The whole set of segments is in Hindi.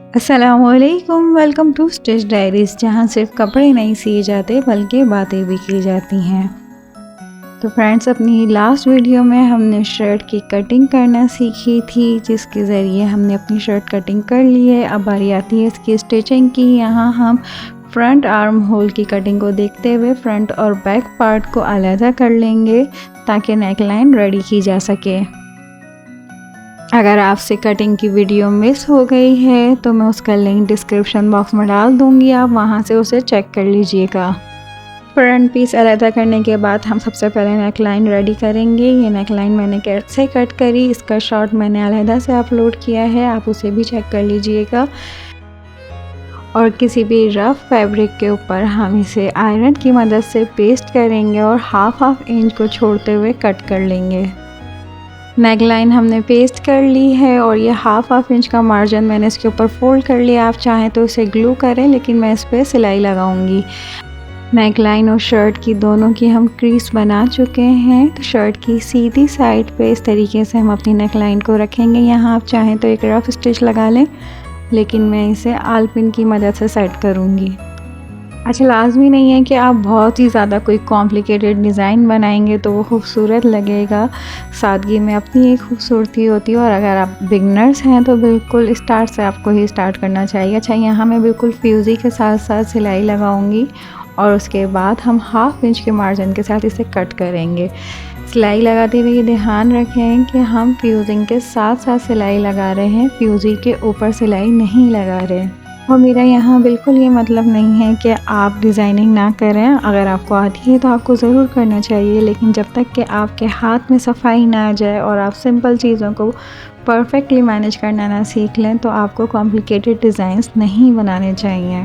अस्सलामुअलैकुम, वेलकम टू स्टिच डायरीज़, जहाँ सिर्फ कपड़े नहीं सिए जाते बल्कि बातें भी की जाती हैं। तो फ्रेंड्स, अपनी लास्ट वीडियो में हमने शर्ट की कटिंग करना सीखी थी, जिसके ज़रिए हमने अपनी शर्ट कटिंग कर ली है। अब बारी आती है इसकी स्टिचिंग की। यहाँ हम फ्रंट आर्म होल की कटिंग को देखते हुए फ्रंट और बैक पार्ट को अलग कर लेंगे ताकि नेक लाइन रेडी की जा सके। अगर आपसे कटिंग की वीडियो मिस हो गई है तो मैं उसका लिंक डिस्क्रिप्शन बॉक्स में डाल दूंगी, आप वहां से उसे चेक कर लीजिएगा। फ्रंट पीस अलग करने के बाद हम सबसे पहले नेक लाइन रेडी करेंगे। ये नेक लाइन मैंने कैसे कट करी, इसका शॉर्ट मैंने अलग से अपलोड किया है, आप उसे भी चेक कर लीजिएगा। और किसी भी रफ़ फैब्रिक के ऊपर हम इसे आयरन की मदद से पेस्ट करेंगे और हाफ इंच को छोड़ते हुए कट कर लेंगे। नेक लाइन हमने पेस्ट कर ली है और ये हाफ इंच का मार्जिन मैंने इसके ऊपर फोल्ड कर लिया। आप चाहें तो इसे ग्लू करें, लेकिन मैं इस पर सिलाई लगाऊंगी। नेक लाइन और शर्ट की दोनों की हम क्रीज बना चुके हैं। तो शर्ट की सीधी साइड पे इस तरीके से हम अपनी नेक लाइन को रखेंगे। यहाँ आप चाहें तो एक रफ स्टिच लगा लें, लेकिन मैं इसे आल पिन की मदद से सेट करूँगी। अच्छा, लाजमी नहीं है कि आप बहुत ही ज़्यादा कोई कॉम्प्लिकेटेड डिज़ाइन बनाएंगे तो वो खूबसूरत लगेगा। सादगी में अपनी एक खूबसूरती होती है। और अगर आप बिगनर्स हैं तो बिल्कुल स्टार्ट से आपको ही स्टार्ट करना चाहिए। अच्छा, यहाँ मैं बिल्कुल फ्यूज़ी के साथ साथ सिलाई लगाऊंगी और उसके बाद हम हाफ इंच के मार्जिन के साथ इसे कट करेंगे। सिलाई लगाते हुए ये ध्यान रखें कि हम फ्यूजिंग के साथ साथ सिलाई लगा रहे हैं, फ्यूज़ी के ऊपर सिलाई नहीं लगा रहे। और मेरा यहाँ बिल्कुल ये मतलब नहीं है कि आप डिज़ाइनिंग ना करें। अगर आपको आती है तो आपको ज़रूर करना चाहिए, लेकिन जब तक कि आपके हाथ में सफाई ना आ जाए और आप सिंपल चीज़ों को परफेक्टली मैनेज करना ना सीख लें तो आपको कॉम्प्लिकेटेड डिज़ाइंस नहीं बनाने चाहिए।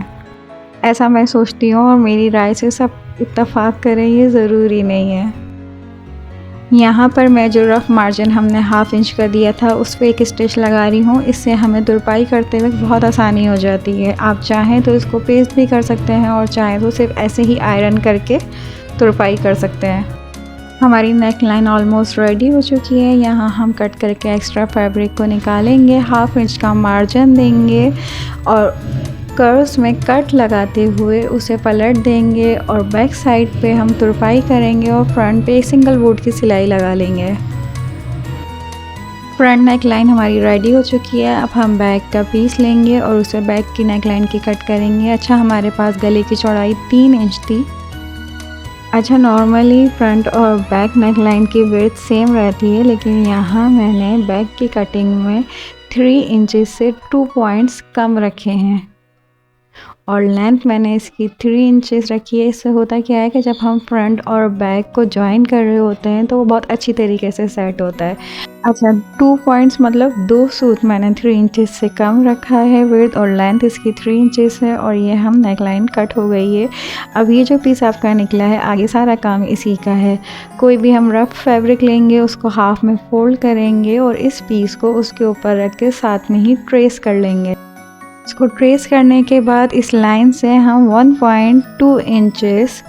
ऐसा मैं सोचती हूँ और मेरी राय से सब इत्तेफाक करें, ये ज़रूरी नहीं है। यहाँ पर मैं जो रफ़ मार्जिन हमने हाफ इंच का दिया था उस पर एक स्टिच लगा रही हूँ। इससे हमें तुरपाई करते वक्त बहुत आसानी हो जाती है। आप चाहें तो इसको पेस्ट भी कर सकते हैं और चाहें तो सिर्फ ऐसे ही आयरन करके तुरपाई कर सकते हैं। हमारी नेक लाइन ऑलमोस्ट रेडी हो चुकी है। यहाँ हम कट करके एक्स्ट्रा फैब्रिक को निकालेंगे, हाफ इंच का मार्जिन देंगे और कर्व्स में कट लगाते हुए उसे पलट देंगे और बैक साइड पे हम तुरपाई करेंगे और फ्रंट पे एक सिंगल वूड की सिलाई लगा लेंगे। फ्रंट नेक लाइन हमारी रेडी हो चुकी है। अब हम बैक का पीस लेंगे और उसे बैक की नेक लाइन की कट करेंगे। अच्छा, हमारे पास गले की चौड़ाई 3 इंच थी। अच्छा, नॉर्मली फ्रंट और बैक नेक लाइन की विड्थ सेम रहती है, लेकिन यहाँ मैंने बैक की कटिंग में 3 इंचेस से 2 पॉइंट्स कम रखे हैं और लेंथ मैंने इसकी 3 इंचेस रखी है। इससे होता क्या है कि जब हम फ्रंट और बैक को जॉइन कर रहे होते हैं तो वो बहुत अच्छी तरीके से सेट होता है। अच्छा, 2 पॉइंट्स मतलब 2 सूत मैंने 3 इंचेस से कम रखा है विड्थ, और लेंथ इसकी 3 इंचेस है और ये हम नेक लाइन कट हो गई है। अब ये जो पीस आपका निकला है, आगे सारा काम इसी का है। कोई भी हम रफ फैब्रिक लेंगे, उसको हाफ में फोल्ड करेंगे और इस पीस को उसके ऊपर रख के साथ में ही ट्रेस कर लेंगे। इसको ट्रेस करने के बाद इस लाइन से हम 1.2 इंचेस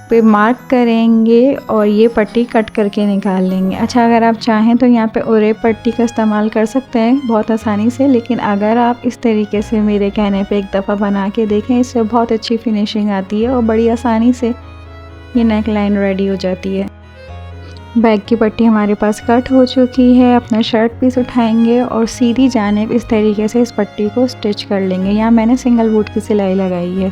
पे मार्क करेंगे और ये पट्टी कट करके निकाल लेंगे। अच्छा, अगर आप चाहें तो यहाँ पे ओरे पट्टी का इस्तेमाल कर सकते हैं बहुत आसानी से, लेकिन अगर आप इस तरीके से मेरे कहने पे एक दफ़ा बना के देखें, इससे बहुत अच्छी फिनिशिंग आती है और बड़ी आसानी से ये नेक लाइन रेडी हो जाती है। बैक की पट्टी हमारे पास कट हो चुकी है। अपना शर्ट पीस उठाएंगे और सीधी जानिब इस तरीके से इस पट्टी को स्टिच कर लेंगे। यहाँ मैंने सिंगल वूड की सिलाई लगाई है।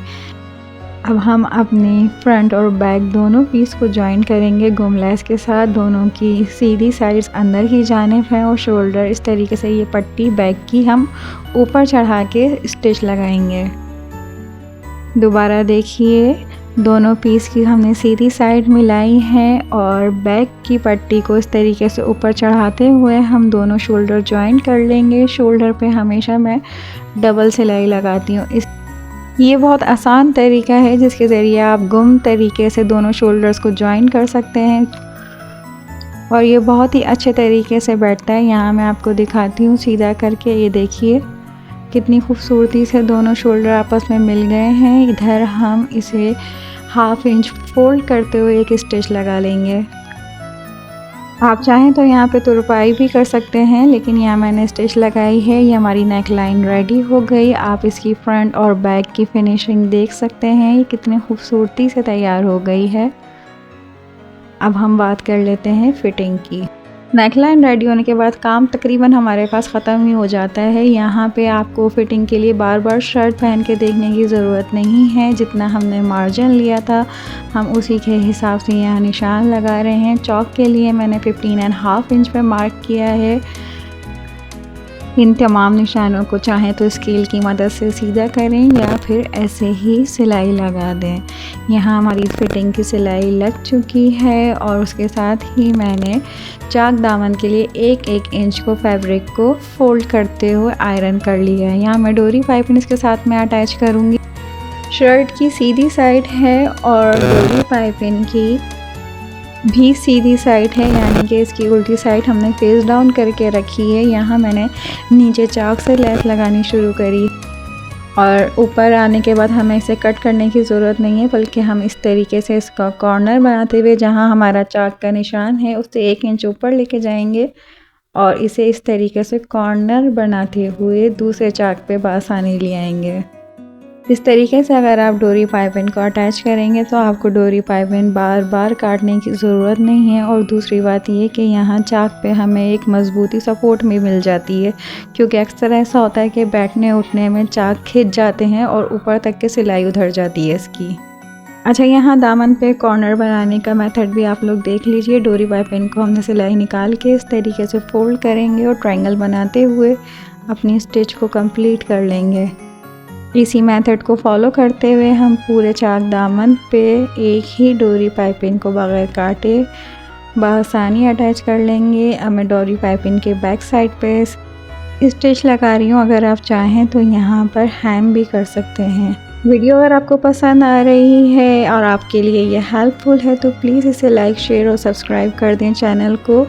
अब हम अपनी फ्रंट और बैक दोनों पीस को जॉइन करेंगे गुम लेस के साथ। दोनों की सीधी साइड्स अंदर की जानिब है और शोल्डर इस तरीके से ये पट्टी बैक की हम ऊपर चढ़ा के स्टिच लगाएंगे। दोबारा देखिए, दोनों पीस की हमने सीधी साइड मिलाई है और बैक की पट्टी को इस तरीके से ऊपर चढ़ाते हुए हम दोनों शोल्डर जॉइन कर लेंगे। शोल्डर पे हमेशा मैं डबल सिलाई लगाती हूँ। ये बहुत आसान तरीका है जिसके ज़रिए आप गुम तरीके से दोनों शोल्डर्स को जॉइन कर सकते हैं और ये बहुत ही अच्छे तरीके से बैठता है। यहाँ मैं आपको दिखाती हूँ सीधा करके, ये देखिए कितनी खूबसूरती से दोनों शोल्डर आपस में मिल गए हैं। इधर हम इसे हाफ इंच फोल्ड करते हुए एक स्टिच लगा लेंगे। आप चाहें तो यहाँ पे तुरपाई भी कर सकते हैं, लेकिन यहाँ मैंने स्टिच लगाई है। ये हमारी नेक लाइन रेडी हो गई। आप इसकी फ्रंट और बैक की फिनिशिंग देख सकते हैं, ये कितनी खूबसूरती से तैयार हो गई है। अब हम बात कर लेते हैं फिटिंग की। नेकलाइन रेडी होने के बाद काम तकरीबन हमारे पास ख़त्म ही हो जाता है। यहाँ पे आपको फ़िटिंग के लिए बार बार शर्ट पहन के देखने की ज़रूरत नहीं है। जितना हमने मार्जिन लिया था हम उसी के हिसाब से यहाँ निशान लगा रहे हैं। चौक के लिए मैंने 15.5 इंच पे मार्क किया है। इन तमाम निशानों को चाहें तो स्केल की मदद से सीधा करें या फिर ऐसे ही सिलाई लगा दें। यहाँ हमारी फिटिंग की सिलाई लग चुकी है और उसके साथ ही मैंने चाक दामन के लिए 1-1 इंच को फैब्रिक को फोल्ड करते हुए आयरन कर लिया है। यहाँ मैं डोरी पाइपिंग इसके साथ में अटैच करूँगी। शर्ट की सीधी साइड है और डोरी पाइपिंग की भी सीधी साइड है, यानी कि इसकी उल्टी साइड हमने फेस डाउन करके रखी है। यहाँ मैंने नीचे चाक से लेस लगानी शुरू करी और ऊपर आने के बाद हमें इसे कट करने की ज़रूरत नहीं है, बल्कि हम इस तरीके से इसका कॉर्नर बनाते हुए जहाँ हमारा चाक का निशान है उससे 1 इंच ऊपर लेके जाएंगे और इसे इस तरीके से कॉर्नर बनाते हुए दूसरे चाक पे बआसानी ले आएंगे। इस तरीके से अगर आप डोरी पाइपिंग को अटैच करेंगे तो आपको डोरी पाइपिंग बार बार काटने की ज़रूरत नहीं है। और दूसरी बात ये कि यहाँ चाक पे हमें एक मज़बूती सपोर्ट भी मिल जाती है, क्योंकि अक्सर ऐसा होता है कि बैठने उठने में चाक खिंच जाते हैं और ऊपर तक के सिलाई उधर जाती है इसकी। अच्छा, यहाँ दामन पे कॉर्नर बनाने का मेथड भी आप लोग देख लीजिए। डोरी पाइपिंग को हमने सिलाई निकाल के इस तरीके से फोल्ड करेंगे और ट्रायंगल बनाते हुए अपनी स्टिच को कंप्लीट कर लेंगे। इसी मेथड को फॉलो करते हुए हम पूरे चाक दामन पे एक ही डोरी पाइपिंग को बगैर काटे बआसानी अटैच कर लेंगे। अब मैं डोरी पाइपिंग के बैक साइड पे स्टिच लगा रही हूँ। अगर आप चाहें तो यहाँ पर हैम भी कर सकते हैं। वीडियो अगर आपको पसंद आ रही है और आपके लिए ये हेल्पफुल है तो प्लीज़ इसे लाइक, शेयर और सब्सक्राइब कर दें चैनल को,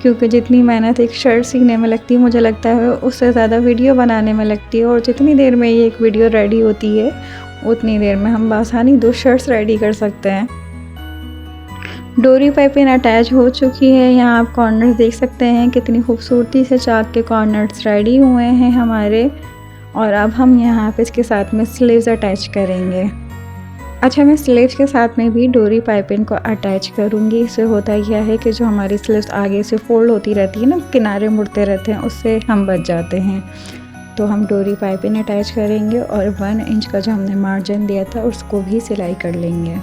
क्योंकि जितनी मेहनत एक शर्ट सीखने में लगती है मुझे लगता है उससे ज़्यादा वीडियो बनाने में लगती है। और जितनी देर में ये एक वीडियो रेडी होती है उतनी देर में हम आसानी 2 शर्ट्स रेडी कर सकते हैं। डोरी पाइपिंग अटैच हो चुकी है। यहाँ आप कॉर्नर्स देख सकते हैं, कितनी खूबसूरती से चाक के कॉर्नर्स रेडी हुए हैं हमारे। और अब हम यहाँ पे इसके साथ में स्लीव्स अटैच करेंगे। अच्छा, मैं स्लीव्स के साथ में भी डोरी पाइपिंग को अटैच करूँगी। इससे होता क्या है कि जो हमारी स्लीव्स आगे से फोल्ड होती रहती है ना, किनारे मुड़ते रहते हैं, उससे हम बच जाते हैं। तो हम डोरी पाइपिंग अटैच करेंगे और 1 इंच का जो हमने मार्जिन दिया था उसको भी सिलाई कर लेंगे।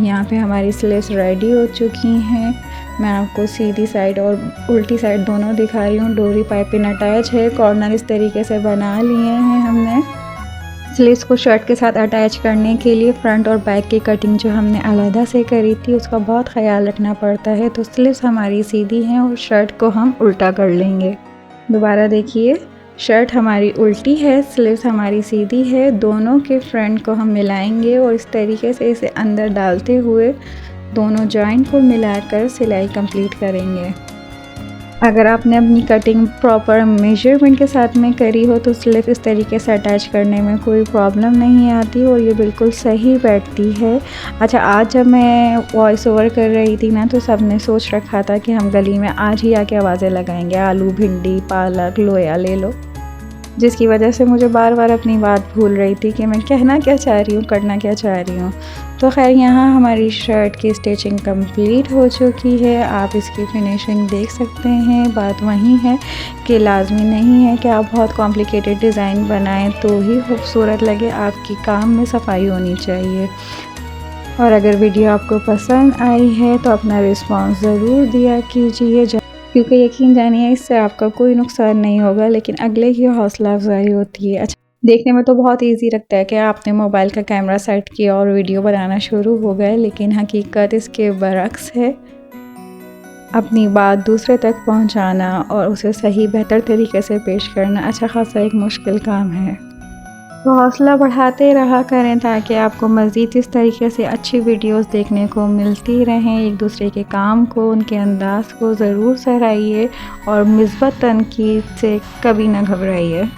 यहाँ पे हमारी स्लीव्स रेडी हो चुकी हैं। मैं आपको सीधी साइड और उल्टी साइड दोनों दिखा रही हूँ। डोरी पाइपिंग अटैच है, कॉर्नर इस तरीके से बना लिए हैं हमने। स्लीव्स को शर्ट के साथ अटैच करने के लिए फ्रंट और बैक की कटिंग जो हमने अलहदा से करी थी उसका बहुत ख्याल रखना पड़ता है। तो स्लीव्स हमारी सीधी हैं और शर्ट को हम उल्टा कर लेंगे। दोबारा देखिए, शर्ट हमारी उल्टी है, स्लीव्स हमारी सीधी है। दोनों के फ्रंट को हम मिलाएंगे और इस तरीके से इसे अंदर डालते हुए दोनों जॉइंट को मिलाकर सिलाई कंप्लीट करेंगे। अगर आपने अपनी कटिंग प्रॉपर मेजरमेंट के साथ में करी हो तो स्लीव इस तरीके से अटैच करने में कोई प्रॉब्लम नहीं आती और ये बिल्कुल सही बैठती है। अच्छा, आज जब मैं वॉइस ओवर कर रही थी ना तो सबने सोच रखा था कि हम गली में आज ही आके आवाज़ें लगाएंगे, आलू, भिंडी, पालक लो या ले लो, जिसकी वजह से मुझे बार बार अपनी बात भूल रही थी कि मैं कहना क्या चाह रही हूँ, करना क्या चाह रही हूँ। तो खैर, यहाँ हमारी शर्ट की स्टिचिंग कंप्लीट हो चुकी है। आप इसकी फिनिशिंग देख सकते हैं। बात वही है कि लाजमी नहीं है कि आप बहुत कॉम्प्लिकेटेड डिज़ाइन बनाएं तो ही खूबसूरत लगे, आपकी काम में सफाई होनी चाहिए। और अगर वीडियो आपको पसंद आई है तो अपना रिस्पॉन्स ज़रूर दिया कीजिए, क्योंकि यकीन जानिए इससे आपका कोई नुकसान नहीं होगा लेकिन अगले की हौसला अफजाई होती है। अच्छा, देखने में तो बहुत इजी लगता है कि आपने मोबाइल का कैमरा सेट किया और वीडियो बनाना शुरू हो गए, लेकिन हकीकत इसके बरक्स है। अपनी बात दूसरे तक पहुंचाना और उसे सही बेहतर तरीके से पेश करना अच्छा खासा एक मुश्किल काम है। तो हौसला बढ़ाते रहा करें ताकि आपको मज़ीद इस तरीके से अच्छी वीडियोस देखने को मिलती रहें। एक दूसरे के काम को, उनके अंदाज़ को ज़रूर सराहिए और मिस्बत तनकीद से कभी ना घबराइए।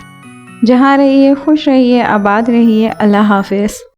जहाँ रहिए खुश रहिए, आबाद रहिए। अल्लाह हाफ़िज़।